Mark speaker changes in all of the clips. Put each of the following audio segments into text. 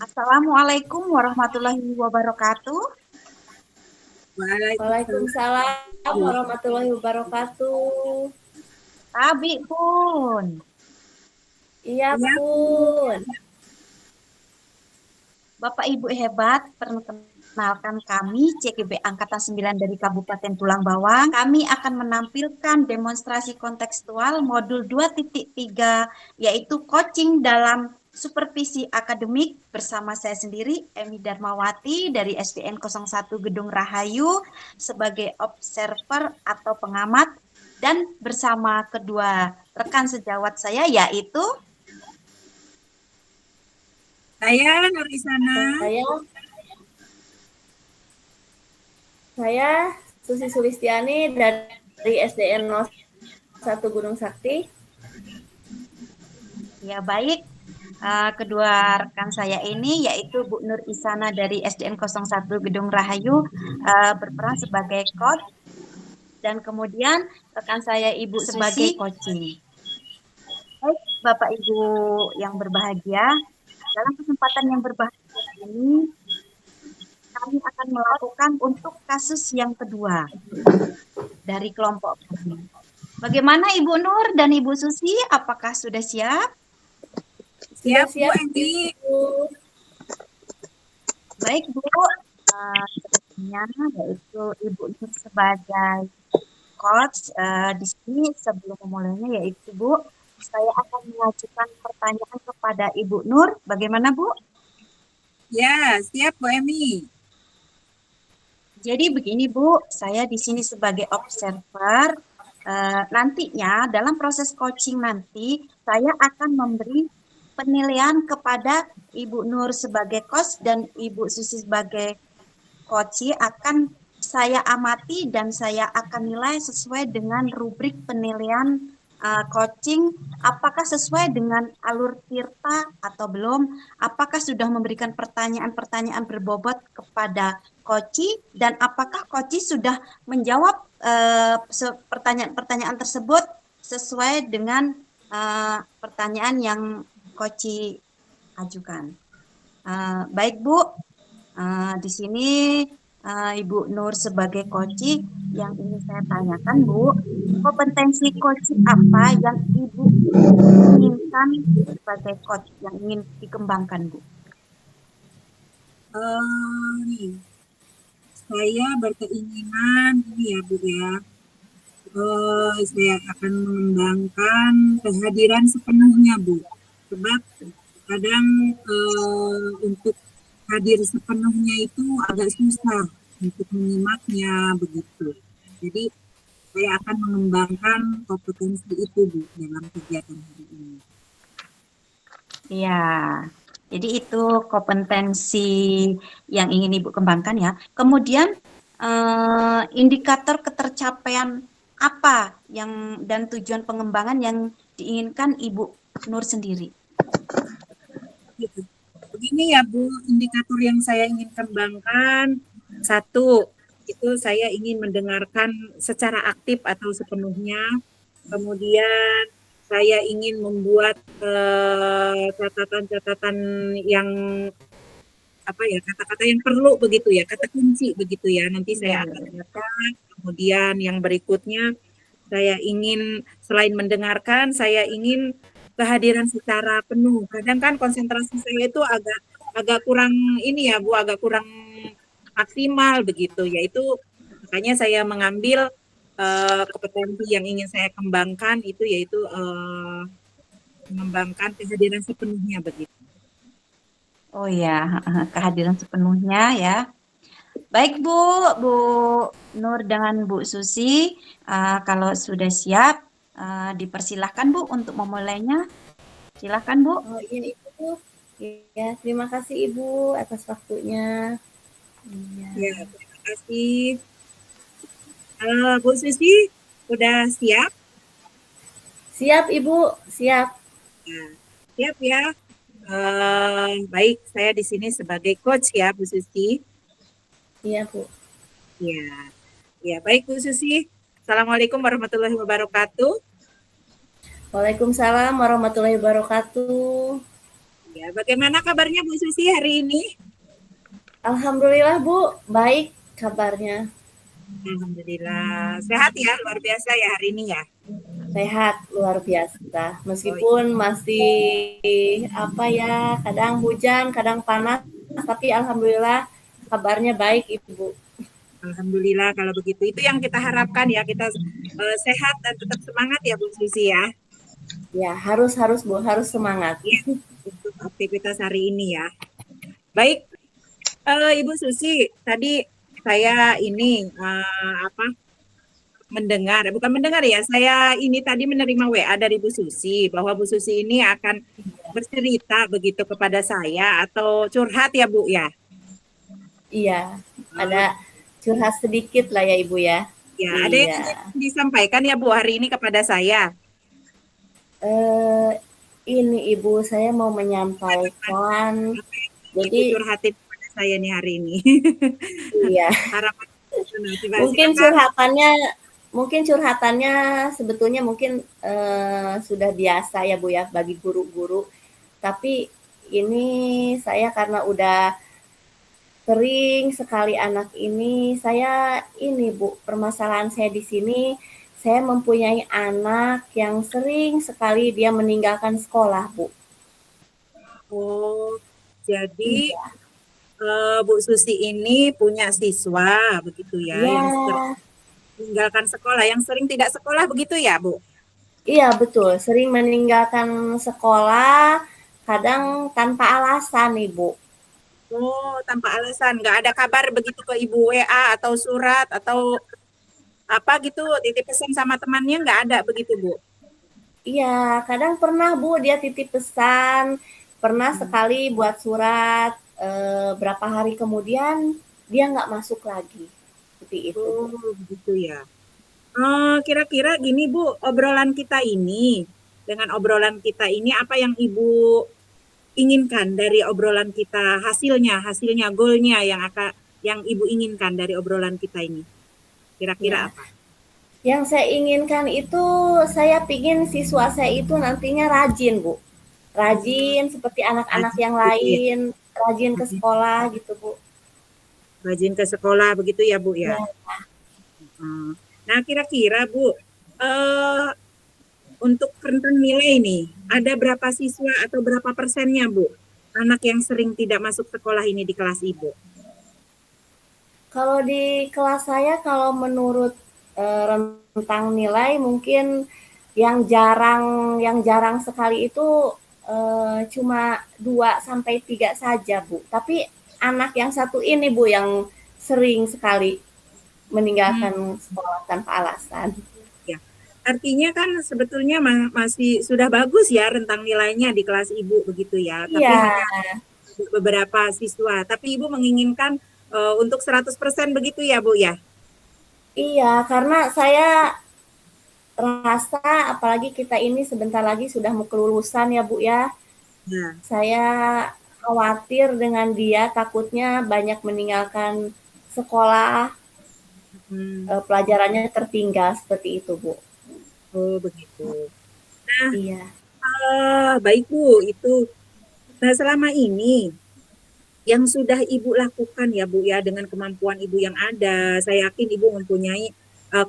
Speaker 1: Assalamualaikum warahmatullahi wabarakatuh.
Speaker 2: Waalaikumsalam warahmatullahi wabarakatuh.
Speaker 1: Abi Pun,
Speaker 2: Iya
Speaker 3: Iya,
Speaker 2: pun.
Speaker 1: Bapak Ibu hebat, perkenalkan kami CGB Angkatan 9 dari Kabupaten Tulang Bawang. Kami akan menampilkan demonstrasi kontekstual modul 2.3 yaitu coaching dalam supervisi akademik bersama saya sendiri Emi Darmawati dari SDN 01 Gedung Rahayu sebagai observer atau pengamat dan bersama kedua rekan sejawat saya yaitu
Speaker 3: saya Nur Isana.
Speaker 2: Saya Susi Sulistiani dari SDN 01 Gunung Sakti.
Speaker 1: ya baik. Kedua rekan saya ini yaitu Bu Nur Isana dari SDN 01 Gedung Rahayu berperan sebagai coach dan kemudian rekan saya Ibu sebagai coaching. Baik, Bapak Ibu yang berbahagia, dalam kesempatan yang berbahagia ini kami akan melakukan untuk kasus yang kedua dari kelompok kami. Bagaimana Ibu Nur dan Ibu Susi? Apakah sudah siap?
Speaker 3: Siap, Bu
Speaker 2: Siap,
Speaker 3: Emi.
Speaker 1: Baik Bu, sebenarnya yaitu Ibu Nur sebagai coach di sini sebelum memulainya yaitu Bu, saya akan mengajukan pertanyaan kepada Ibu Nur. Bagaimana Bu?
Speaker 3: Ya, siap Bu Emi.
Speaker 1: Jadi begini Bu, saya di sini sebagai observer. Nantinya dalam proses coaching nanti saya akan memberi penilaian kepada Ibu Nur sebagai coach dan Ibu Susi sebagai coach akan saya amati dan saya akan nilai sesuai dengan rubrik penilaian coaching, apakah sesuai dengan alur Tirta atau belum, apakah sudah memberikan pertanyaan-pertanyaan berbobot kepada coach dan apakah coach sudah menjawab pertanyaan-pertanyaan tersebut sesuai dengan pertanyaan yang coach ajukan. Baik Bu, di sini Ibu Nur sebagai coach yang ingin saya tanyakan Bu, kompetensi coach apa yang Ibu inginkan sebagai coach yang ingin dikembangkan Bu?
Speaker 3: Saya berkeinginan ini ya Bu ya. Saya akan mengembangkan kehadiran sepenuhnya Bu. Sebab kadang untuk hadir sepenuhnya itu agak susah untuk menyimaknya begitu. Jadi saya akan mengembangkan kompetensi itu Bu dalam kegiatan hari ini.
Speaker 1: Ya, jadi itu kompetensi yang ingin Ibu kembangkan ya. Kemudian indikator ketercapaian apa yang dan tujuan pengembangan yang diinginkan Ibu Nur sendiri?
Speaker 3: Gitu. Begini ya Bu, indikator yang saya ingin kembangkan, satu, itu saya ingin mendengarkan secara aktif atau sepenuhnya. Kemudian saya ingin membuat catatan-catatan yang apa ya, kata-kata yang perlu begitu ya, kata kunci begitu ya. Nanti saya akan catat. Kemudian yang berikutnya saya ingin selain mendengarkan, saya ingin kehadiran secara penuh. Kadang kan konsentrasi saya itu agak kurang ini ya Bu, agak kurang maksimal begitu. Yaitu makanya saya mengambil kompetensi yang ingin saya kembangkan itu yaitu mengembangkan kehadiran sepenuhnya begitu.
Speaker 1: Oh ya, kehadiran sepenuhnya ya. Baik Bu, Bu Nur dengan Bu Susi, kalau sudah siap, dipersilahkan Bu untuk memulainya. Silakan Bu.
Speaker 2: Oh iya Ibu. Ya, terima kasih Ibu atas waktunya.
Speaker 3: Ya, terima kasih. Bu Susi, udah siap?
Speaker 2: Siap Ibu, siap.
Speaker 3: Ya, siap ya. Baik, saya di sini sebagai coach ya, Bu Susi.
Speaker 2: Iya Bu.
Speaker 3: Ya, ya baik Bu Susi. Assalamualaikum warahmatullahi wabarakatuh.
Speaker 2: Waalaikumsalam warahmatullahi wabarakatuh.
Speaker 3: Ya, bagaimana kabarnya Bu Susi hari ini?
Speaker 2: Alhamdulillah Bu, baik kabarnya.
Speaker 3: Alhamdulillah. Sehat ya, luar biasa ya hari ini ya.
Speaker 2: Sehat luar biasa.
Speaker 3: Oh, iya.
Speaker 2: Meskipun masih apa ya, kadang hujan, kadang panas, tapi alhamdulillah kabarnya baik Ibu.
Speaker 3: Alhamdulillah kalau begitu. Itu yang kita harapkan ya, kita sehat dan tetap semangat ya Bu Susi ya.
Speaker 2: Ya, harus Bu, harus semangat.
Speaker 3: Ya, untuk aktivitas hari ini ya. Baik, Ibu Susi, tadi saya ini mendengar, bukan mendengar ya, saya ini tadi menerima WA dari Bu Susi bahwa Bu Susi ini akan bercerita begitu kepada saya atau curhat ya Bu ya.
Speaker 2: Iya,
Speaker 3: Oh,
Speaker 2: ada curhat sedikit lah ya Ibu ya.
Speaker 3: ya, ada yang
Speaker 2: Iya.
Speaker 3: ingin disampaikan ya Bu hari ini kepada saya.
Speaker 2: Eh, ini Ibu, saya mau menyampaikan.
Speaker 3: Apa yang Ibu
Speaker 2: Jadi,
Speaker 3: curhatin kepada saya nih hari ini?
Speaker 2: iya.
Speaker 3: Harapan coba
Speaker 2: Mungkin
Speaker 3: silakan.
Speaker 2: curhatannya sebetulnya mungkin sudah biasa ya Bu ya bagi guru-guru. Tapi ini saya karena udah sering sekali anak ini, saya ini Bu, permasalahan saya di sini, saya mempunyai anak yang sering sekali dia meninggalkan sekolah Bu.
Speaker 3: Oh, jadi
Speaker 2: Iya,
Speaker 3: Bu Susi ini punya siswa begitu ya
Speaker 2: iya,
Speaker 3: yang meninggalkan sekolah, yang sering tidak sekolah begitu ya Bu?
Speaker 2: iya betul. Sering meninggalkan sekolah, kadang tanpa alasan nih Bu.
Speaker 3: Oh, tanpa alasan, nggak ada kabar begitu ke Ibu WA atau surat atau apa gitu, titip pesan sama temannya nggak ada begitu Bu?
Speaker 2: Iya, kadang pernah Bu dia titip pesan, pernah
Speaker 3: Hmm.
Speaker 2: sekali buat surat, berapa hari kemudian dia nggak masuk lagi. Seperti itu Bu.
Speaker 3: Oh, begitu ya. Kira-kira gini Bu, obrolan kita ini, dengan obrolan kita ini apa yang Ibu inginkan dari obrolan kita, hasilnya, goalnya yang Ibu inginkan dari obrolan kita ini? Kira-kira
Speaker 2: Ya,
Speaker 3: apa?
Speaker 2: yang saya inginkan itu saya pingin siswa saya itu nantinya rajin Bu.
Speaker 3: Hmm,
Speaker 2: Rajin seperti anak-anak
Speaker 3: rajin
Speaker 2: yang
Speaker 3: gitu ya.
Speaker 2: lain, rajin ke
Speaker 3: Hmm,
Speaker 2: sekolah gitu Bu.
Speaker 3: rajin ke sekolah begitu ya Bu ya.
Speaker 2: Ya,
Speaker 3: Hmm. Nah, kira-kira Bu, eh, untuk rentang nilai nih, ada berapa siswa atau berapa persennya Bu? Anak yang sering tidak masuk sekolah ini di kelas Ibu.
Speaker 2: kalau di kelas saya kalau menurut rentang nilai mungkin yang jarang sekali itu cuma 2 sampai 3 saja, Bu. Tapi anak yang satu ini, Bu, yang sering sekali
Speaker 3: Hmm,
Speaker 2: meninggalkan sekolah tanpa alasan.
Speaker 3: ya. Artinya kan sebetulnya masih sudah bagus ya rentang nilainya di kelas Ibu begitu ya. Tapi
Speaker 2: Iya,
Speaker 3: hanya beberapa siswa. Tapi Ibu menginginkan untuk 100% begitu ya Bu ya.
Speaker 2: iya, karena saya rasa apalagi kita ini sebentar lagi sudah mau kelulusan ya, Bu, ya.
Speaker 3: Nah,
Speaker 2: Saya khawatir dengan dia, takutnya banyak meninggalkan sekolah,
Speaker 3: hmm,
Speaker 2: pelajarannya tertinggal seperti itu, Bu.
Speaker 3: oh begitu. Nah,
Speaker 2: Iya.
Speaker 3: baik Bu, itu. Nah, selama ini yang sudah Ibu lakukan ya Bu ya dengan kemampuan Ibu yang ada, saya yakin Ibu mempunyai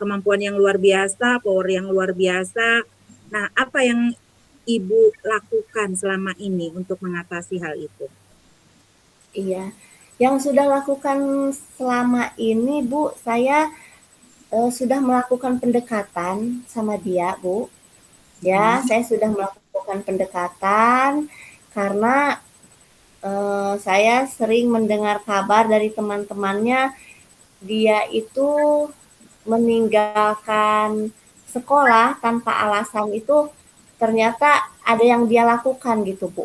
Speaker 3: kemampuan yang luar biasa, power yang luar biasa. Nah, apa yang Ibu lakukan selama ini untuk mengatasi hal itu?
Speaker 2: Iya. Yang sudah lakukan selama ini, Bu, saya sudah melakukan pendekatan sama dia, Bu. Ya,
Speaker 3: Hmm,
Speaker 2: saya sudah melakukan pendekatan karena saya sering mendengar kabar dari teman-temannya dia itu meninggalkan sekolah tanpa alasan itu ternyata ada yang dia lakukan gitu, Bu.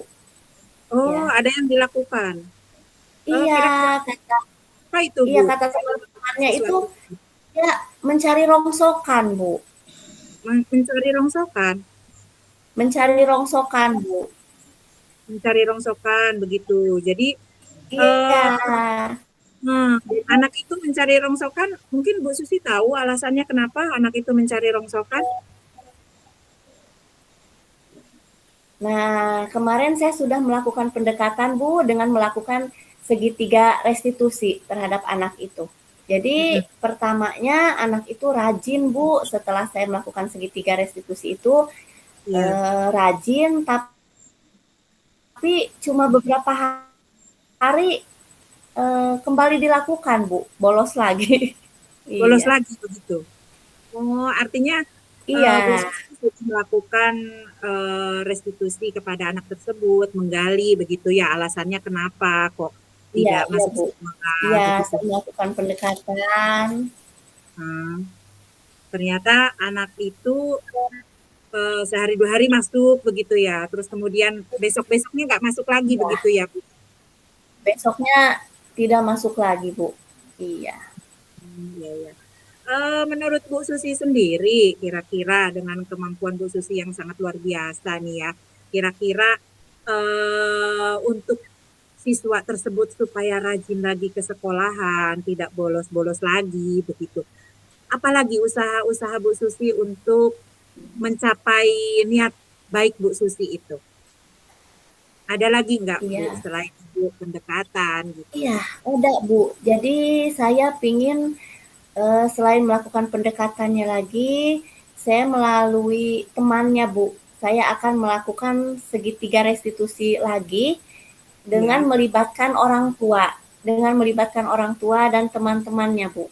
Speaker 3: oh,
Speaker 2: Ya.
Speaker 3: ada yang dilakukan.
Speaker 2: Iya,
Speaker 3: Kira-kira
Speaker 2: kata
Speaker 3: apa itu
Speaker 2: iya
Speaker 3: Bu?
Speaker 2: kata teman-temannya itu
Speaker 3: Sesuatu
Speaker 2: ya mencari rongsokan, Bu.
Speaker 3: mencari rongsokan,
Speaker 2: Mencari rongsokan, Bu.
Speaker 3: mencari rongsokan begitu. Jadi
Speaker 2: Iya.
Speaker 3: Hmm,
Speaker 2: Jadi
Speaker 3: anak itu mencari rongsokan, mungkin Bu Susi tahu alasannya kenapa anak itu mencari rongsokan?
Speaker 2: Nah, kemarin saya sudah melakukan pendekatan, Bu, dengan melakukan segitiga restitusi terhadap anak itu. Jadi,
Speaker 3: Mm-mm.
Speaker 2: pertamanya anak itu rajin, Bu, setelah saya melakukan segitiga restitusi itu,
Speaker 3: Iya.
Speaker 2: rajin, tapi cuma beberapa hari kembali dilakukan, Bu, bolos lagi.
Speaker 3: Bolos
Speaker 2: Iya,
Speaker 3: lagi begitu. Oh, artinya Bu
Speaker 2: iya,
Speaker 3: Susi sudah melakukan restitusi kepada anak tersebut, menggali begitu ya alasannya kenapa kok
Speaker 2: iya,
Speaker 3: tidak
Speaker 2: iya,
Speaker 3: masuk
Speaker 2: Bu.
Speaker 3: sekolah
Speaker 2: Iya,
Speaker 3: begitu.
Speaker 2: saya melakukan pendekatan.
Speaker 3: Hmm, ternyata anak itu sehari dua hari masuk begitu ya, terus kemudian besok besoknya nggak masuk lagi
Speaker 2: Iya,
Speaker 3: begitu ya Bu.
Speaker 2: besoknya tidak masuk lagi, Bu. Iya.
Speaker 3: Iya, iya. Menurut Bu Susi sendiri, kira-kira dengan kemampuan Bu Susi yang sangat luar biasa nih ya, kira-kira untuk siswa tersebut supaya rajin lagi ke sekolahan, tidak bolos-bolos lagi begitu. Apalagi usaha-usaha Bu Susi untuk mencapai niat baik Bu Susi itu. Ada lagi nggak Bu
Speaker 2: Iya,
Speaker 3: selain Bu pendekatan gitu?
Speaker 2: iya, ada, Bu. Jadi saya pingin selain melakukan pendekatannya lagi, saya melalui temannya, Bu. Saya akan melakukan segitiga restitusi lagi dengan
Speaker 3: Ya.
Speaker 2: melibatkan orang tua, dengan melibatkan orang tua dan teman-temannya, Bu.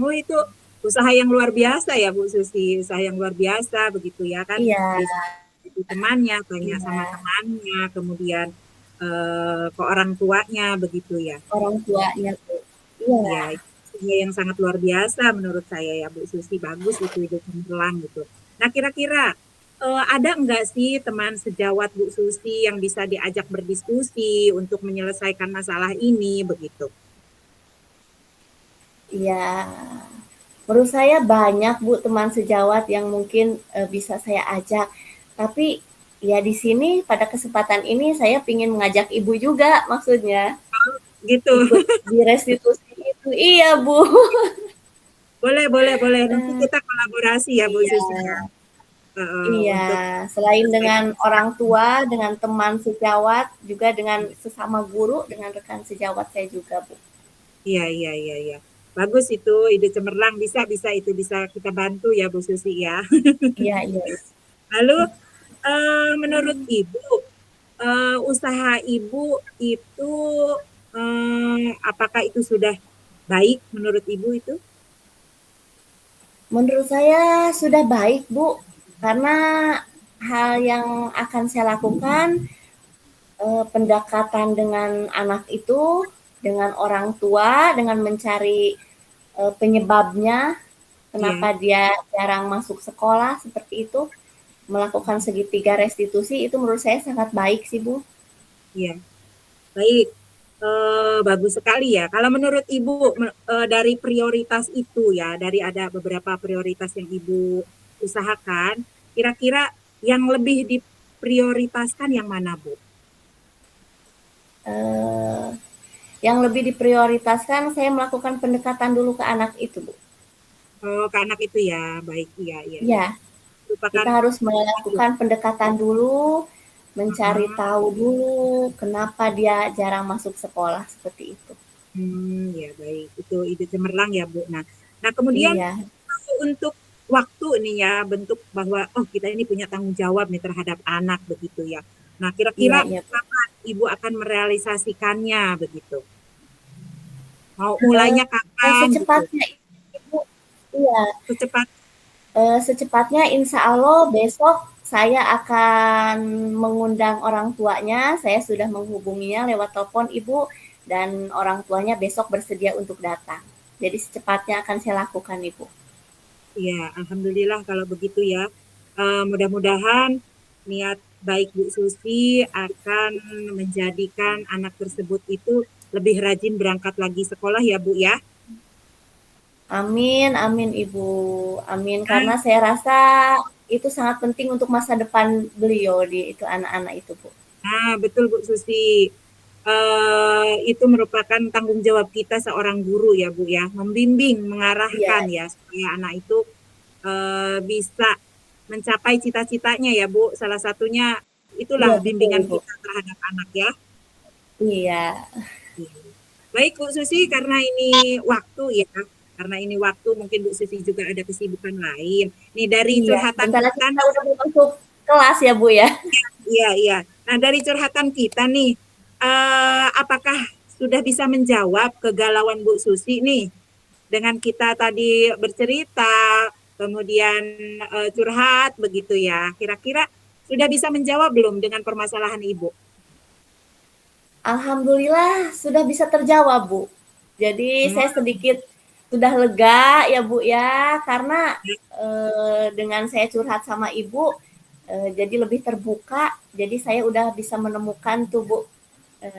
Speaker 3: Oh itu usaha yang luar biasa ya Bu Susi, usaha yang luar biasa begitu ya kan.
Speaker 2: Iya,
Speaker 3: Itu temannya, tanya sama
Speaker 2: iya,
Speaker 3: temannya, kemudian ke orang tuanya begitu ya.
Speaker 2: orang tuanya, Bu. Iya,
Speaker 3: Iya, itu usaha yang sangat luar biasa menurut saya ya Bu Susi, bagus itu ide cemerlang gitu. Nah kira-kira ada enggak sih teman sejawat Bu Susi yang bisa diajak berdiskusi untuk menyelesaikan masalah ini begitu?
Speaker 2: iya. Menurut saya banyak, Bu, teman sejawat yang mungkin bisa saya ajak. Tapi ya di sini pada kesempatan ini saya ingin mengajak Ibu juga maksudnya
Speaker 3: Gitu.
Speaker 2: ikut di restitusi itu. Iya, Bu.
Speaker 3: Boleh, boleh, boleh. Nanti kita kolaborasi ya Bu Susi
Speaker 2: Iya,
Speaker 3: ya.
Speaker 2: iya.
Speaker 3: Untuk
Speaker 2: Selain dengan
Speaker 3: menyelesaikan
Speaker 2: orang
Speaker 3: masalah ini.
Speaker 2: tua, dengan teman sejawat, juga dengan sesama guru, dengan rekan sejawat saya juga, Bu.
Speaker 3: Iya, iya, iya, iya. Bagus itu ide cemerlang, bisa bisa itu bisa kita bantu ya Bu Susi ya.
Speaker 2: Iya, iya.
Speaker 3: Lalu menurut Ibu usaha Ibu itu apakah itu sudah baik menurut Ibu itu?
Speaker 2: Menurut saya sudah baik, Bu. Karena hal yang akan saya lakukan pendekatan dengan anak itu, dengan orang tua, dengan mencari penyebabnya,
Speaker 3: Iya,
Speaker 2: kenapa dia jarang masuk sekolah seperti itu, melakukan segitiga restitusi itu menurut saya sangat baik sih, Bu.
Speaker 3: iya. Baik. Bagus sekali ya. Kalau menurut Ibu dari prioritas itu ya, dari ada beberapa prioritas yang Ibu usahakan, kira-kira yang lebih diprioritaskan yang mana, Bu?
Speaker 2: Eh, yang lebih diprioritaskan saya melakukan pendekatan dulu ke anak itu, Bu.
Speaker 3: Oh, ke anak itu ya, baik, iya, iya, iya.
Speaker 2: Iya,
Speaker 3: Merupakan
Speaker 2: kita harus
Speaker 3: itu.
Speaker 2: melakukan pendekatan dulu, mencari
Speaker 3: Mm-mm.
Speaker 2: tahu dulu kenapa dia jarang masuk sekolah seperti itu.
Speaker 3: Ya baik. Itu ide cemerlang ya, Bu. Nah, kemudian
Speaker 2: Iya,
Speaker 3: untuk waktu nih ya, bentuk bahwa oh kita ini punya tanggung jawab nih terhadap anak begitu ya. Nah,
Speaker 2: iya,
Speaker 3: kira-kira
Speaker 2: iya, Bu.
Speaker 3: kapan Ibu akan merealisasikannya begitu? Mau
Speaker 2: Eh,
Speaker 3: mulainya kapan gitu?
Speaker 2: secepatnya Ibu, iya,
Speaker 3: Secepat
Speaker 2: secepatnya insya Allah besok saya akan mengundang orang tuanya. Saya sudah menghubunginya lewat telepon Ibu dan orang tuanya besok bersedia untuk datang. Jadi secepatnya akan saya lakukan Ibu.
Speaker 3: ya, alhamdulillah kalau begitu ya. Mudah-mudahan niat baik Bu Susi akan menjadikan anak tersebut itu lebih rajin berangkat lagi sekolah ya, Bu ya.
Speaker 2: Amin, amin Ibu. Amin
Speaker 3: Nah,
Speaker 2: karena saya rasa itu sangat penting untuk masa depan beliau di itu anak-anak itu, Bu.
Speaker 3: nah, betul Bu Susi. Itu merupakan tanggung jawab kita seorang guru ya Bu ya, membimbing,
Speaker 2: Iya,
Speaker 3: mengarahkan ya supaya anak itu bisa mencapai cita-citanya ya Bu. Salah satunya
Speaker 2: Iya,
Speaker 3: itulah
Speaker 2: betul,
Speaker 3: bimbingan
Speaker 2: Ibu.
Speaker 3: kita terhadap anak ya.
Speaker 2: Iya.
Speaker 3: Baik Bu Susi, karena ini waktu mungkin Bu Susi juga ada kesibukan lain. Nih dari
Speaker 2: Iya,
Speaker 3: curhatan
Speaker 2: bentar lagi
Speaker 3: kita
Speaker 2: kita
Speaker 3: nih,
Speaker 2: udah mau masuk kelas ya, Bu, ya?
Speaker 3: iya iya. Nah dari curhatan kita nih, apakah sudah bisa menjawab kegalauan Bu Susi nih dengan kita tadi bercerita, kemudian curhat begitu ya. Kira-kira sudah bisa menjawab belum dengan permasalahan Ibu?
Speaker 2: Alhamdulillah sudah bisa terjawab, Bu. Jadi
Speaker 3: Hmm,
Speaker 2: saya sedikit sudah lega ya, Bu, ya, karena, dengan saya curhat sama Ibu, jadi lebih terbuka, jadi saya udah bisa menemukan tuh, Bu,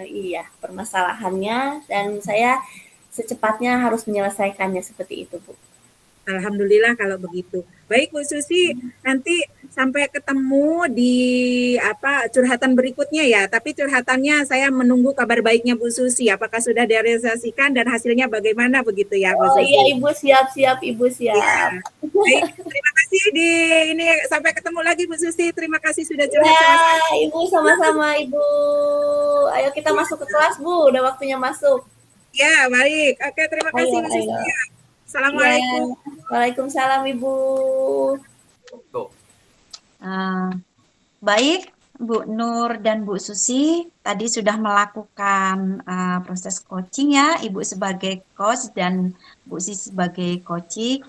Speaker 2: iya, permasalahannya dan saya secepatnya harus menyelesaikannya seperti itu, Bu.
Speaker 3: Alhamdulillah kalau begitu. Baik Bu Susi, nanti sampai ketemu di curhatan berikutnya ya. Tapi curhatannya saya menunggu kabar baiknya Bu Susi. Apakah sudah direalisasikan dan hasilnya bagaimana begitu ya Bu
Speaker 2: Oh iya,
Speaker 3: Susi?
Speaker 2: Ibu, siap-siap, Ibu,
Speaker 3: Ya.
Speaker 2: siap.
Speaker 3: Baik, terima kasih di ini sampai ketemu lagi Bu Susi. Terima kasih sudah curhat
Speaker 2: Ya,
Speaker 3: sama saya.
Speaker 2: Ibu, sama-sama, Ibu. Ayo kita masuk ke kelas, Bu, udah waktunya masuk.
Speaker 3: Ya, baik. Oke, terima
Speaker 2: Ayo,
Speaker 3: kasih Bu Susi.
Speaker 2: ayo. Ya,
Speaker 3: Assalamualaikum.
Speaker 2: Waalaikumsalam, Ibu.
Speaker 1: Eh, Baik, Bu Nur dan Bu Susi tadi sudah melakukan proses coaching ya, Ibu sebagai coach dan Bu Susi sebagai coaching.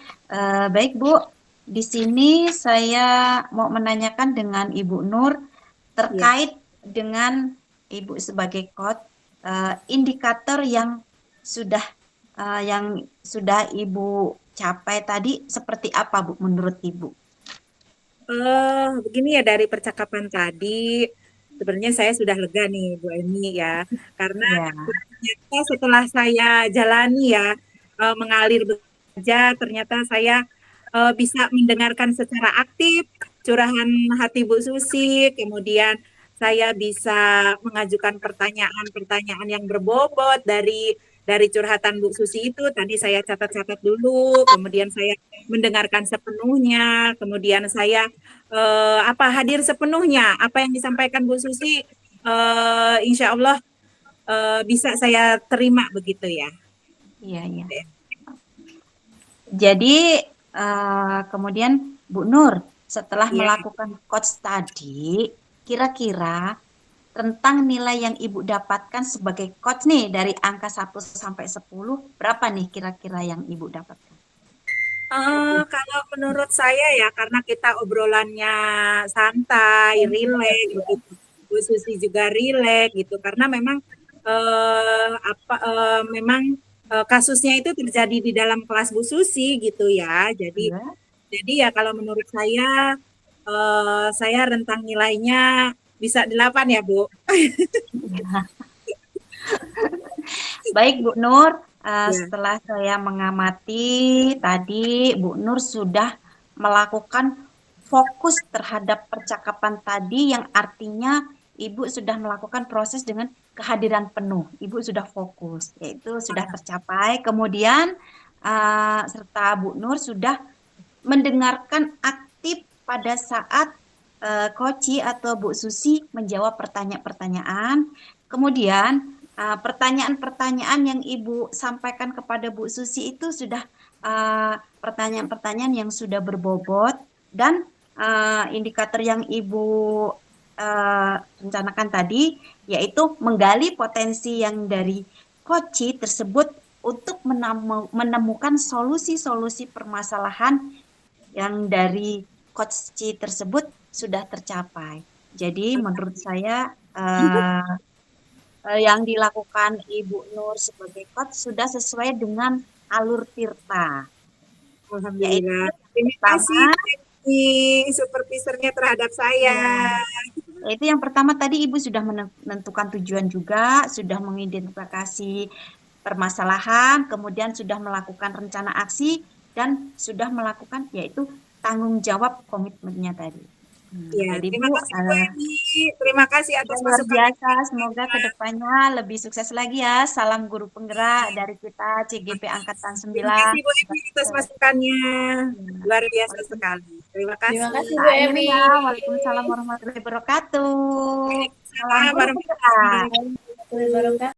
Speaker 1: Baik Bu, di sini saya mau menanyakan dengan Ibu Nur
Speaker 3: Ya.
Speaker 1: terkait dengan Ibu sebagai coach, indikator yang sudah Ibu capai tadi seperti apa Bu menurut Ibu?
Speaker 3: Begini ya dari percakapan tadi, sebenarnya saya sudah lega nih Bu Eni ya, karena
Speaker 1: Ya,
Speaker 3: ternyata setelah saya jalani ya, mengalir bekerja, ternyata saya bisa mendengarkan secara aktif curahan hati Bu Susi, kemudian saya bisa mengajukan pertanyaan-pertanyaan yang berbobot dari curhatan Bu Susi itu. Tadi saya catat-catat dulu, kemudian saya mendengarkan sepenuhnya, kemudian saya hadir sepenuhnya apa yang disampaikan Bu Susi, insya Allah bisa saya terima begitu ya.
Speaker 1: iya, iya. Jadi kemudian Bu Nur setelah
Speaker 3: Ya,
Speaker 1: melakukan coach tadi, kira-kira tentang nilai yang Ibu dapatkan sebagai coach nih dari angka 1 sampai 10, berapa nih kira-kira yang Ibu dapatkan?
Speaker 3: kalau menurut saya ya karena kita obrolannya santai, rileks begitu. Bu Susi juga rileks gitu karena memang kasusnya itu terjadi di dalam kelas Bu Susi gitu ya.
Speaker 1: Ya.
Speaker 3: Jadi ya kalau menurut saya rentang nilainya bisa 8 ya, Bu.
Speaker 1: Baik Bu Nur,
Speaker 3: Ya.
Speaker 1: setelah saya mengamati tadi Bu Nur sudah melakukan fokus terhadap percakapan tadi yang artinya Ibu sudah melakukan proses dengan kehadiran penuh. Ibu sudah fokus, yaitu sudah tercapai. Kemudian serta Bu Nur sudah mendengarkan aktif pada saat Koci atau Bu Susi menjawab pertanyaan-pertanyaan. Kemudian pertanyaan-pertanyaan yang Ibu sampaikan kepada Bu Susi itu sudah pertanyaan-pertanyaan yang sudah berbobot dan indikator yang Ibu rencanakan tadi yaitu menggali potensi yang dari Koci tersebut untuk menemukan solusi-solusi permasalahan yang dari Coach C tersebut sudah tercapai. Jadi menurut saya yang dilakukan Ibu Nur sebagai coach sudah sesuai dengan alur Tirta, yaitu
Speaker 3: Alhamdulillah. Terima kasih
Speaker 1: pertama,
Speaker 3: ini supervisornya terhadap saya.
Speaker 1: ya, yaitu yang pertama tadi Ibu sudah menentukan tujuan juga, sudah mengidentifikasi permasalahan, kemudian sudah melakukan rencana aksi dan sudah melakukan yaitu tanggung jawab komitmennya tadi.
Speaker 3: Ya,
Speaker 1: Jadi
Speaker 3: terima
Speaker 1: Bu,
Speaker 3: kasih Bu Eni. Terima kasih
Speaker 1: sudah
Speaker 3: atas
Speaker 1: luar
Speaker 3: masukan.
Speaker 1: biasa. Semoga kedepannya lebih sukses lagi ya. Salam guru penggerak dari kita CGP Angkatan
Speaker 3: Terima
Speaker 1: 9.
Speaker 3: kasih Bu Eni atas masukannya.
Speaker 1: Ya.
Speaker 3: Luar biasa
Speaker 1: Waalaikumsalam.
Speaker 3: sekali. Terima kasih.
Speaker 2: Terima kasih Bu
Speaker 1: Kak
Speaker 2: Emi.
Speaker 1: Emilia, waalaikumsalam warahmatullahi wabarakatuh. Salam
Speaker 3: Salam
Speaker 1: guru
Speaker 3: warahmatullahi
Speaker 1: Kak.
Speaker 2: Wabarakatuh.